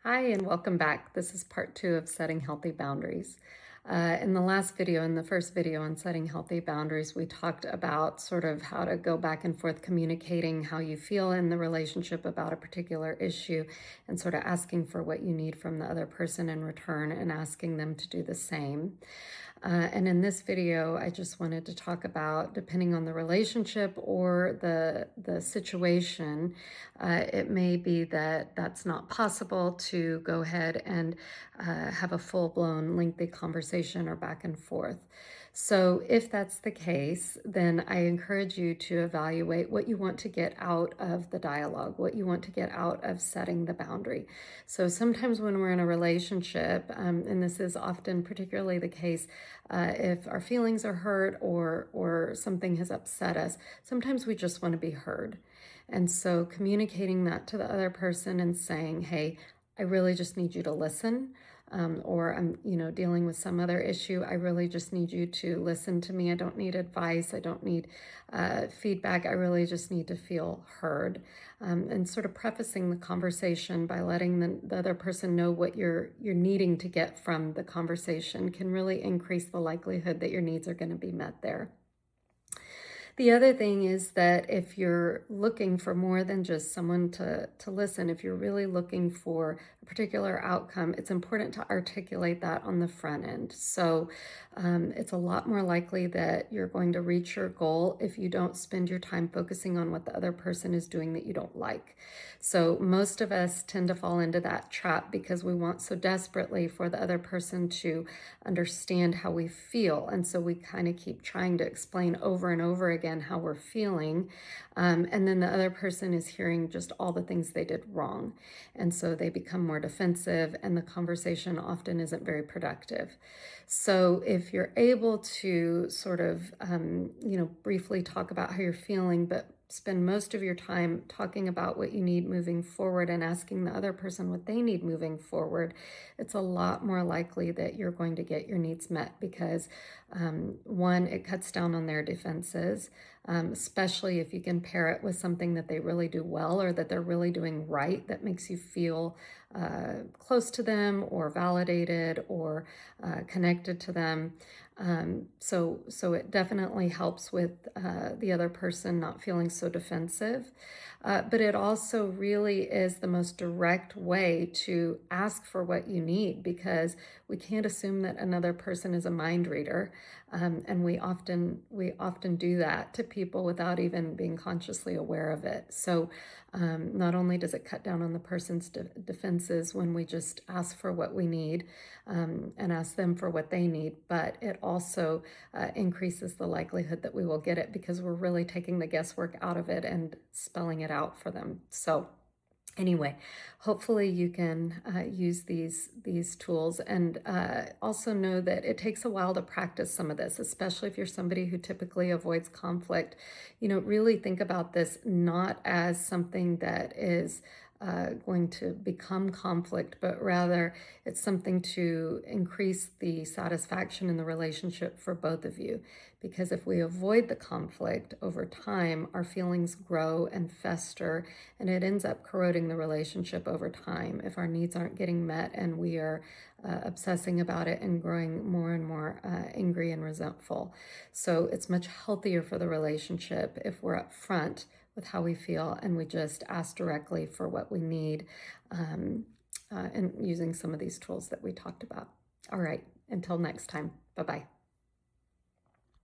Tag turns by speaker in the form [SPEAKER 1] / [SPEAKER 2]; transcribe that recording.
[SPEAKER 1] Hi, and welcome back. This is part two of setting healthy boundaries. In the last video, in the first video on setting healthy boundaries, we talked about sort of how to go back and forth communicating how you feel in the relationship about a particular issue and sort of asking for what you need from the other person in return and asking them to do the same. And in this video, I just wanted to talk about, depending on the relationship or the situation, it may be that that's not possible to go ahead and have a full-blown lengthy conversation or back and forth. So if that's the case, then I encourage you to evaluate what you want to get out of the dialogue, what you want to get out of setting the boundary. So sometimes when we're in a relationship, and this is often particularly the case if our feelings are hurt or something has upset us, sometimes we just want to be heard. And so communicating that to the other person and saying, hey, I really just need you to listen. Or I'm, dealing with some other issue. I really just need you to listen to me. I don't need advice. I don't need feedback. I really just need to feel heard. And sort of prefacing the conversation by letting the other person know what you're needing to get from the conversation can really increase the likelihood that your needs are going to be met there. The other thing is that if you're looking for more than just someone to listen, if you're really looking for a particular outcome, it's important to articulate that on the front end. So it's a lot more likely that you're going to reach your goal if you don't spend your time focusing on what the other person is doing that you don't like. So most of us tend to fall into that trap because we want so desperately for the other person to understand how we feel. And so we kind of keep trying to explain over and over again how we're feeling. And then the other person is hearing just all the things they did wrong. And so they become more defensive, and the conversation often isn't very productive. So if you're able to sort of, briefly talk about how you're feeling, but spend most of your time talking about what you need moving forward and asking the other person what they need moving forward, it's a lot more likely that you're going to get your needs met because one, it cuts down on their defenses, especially if you can pair it with something that they really do well or that they're really doing right that makes you feel close to them or validated or connected to them. So it definitely helps with the other person not feeling so defensive. But it also really is the most direct way to ask for what you need because we can't assume that another person is a mind reader. And we often do that to people without even being consciously aware of it. So not only does it cut down on the person's defenses when we just ask for what we need and ask them for what they need, but it also increases the likelihood that we will get it because we're really taking the guesswork out of it and spelling it out for them. So anyway, hopefully you can use these tools and also know that it takes a while to practice some of this, especially if you're somebody who typically avoids conflict. Really think about this not as something that is going to become conflict, but rather it's something to increase the satisfaction in the relationship for both of you. Because if we avoid the conflict over time, our feelings grow and fester, and it ends up corroding the relationship over time if our needs aren't getting met and we are obsessing about it and growing more and more angry and resentful. So it's much healthier for the relationship if we're upfront with how we feel and we just ask directly for what we need and using some of these tools that we talked about. All right, until next time, bye-bye.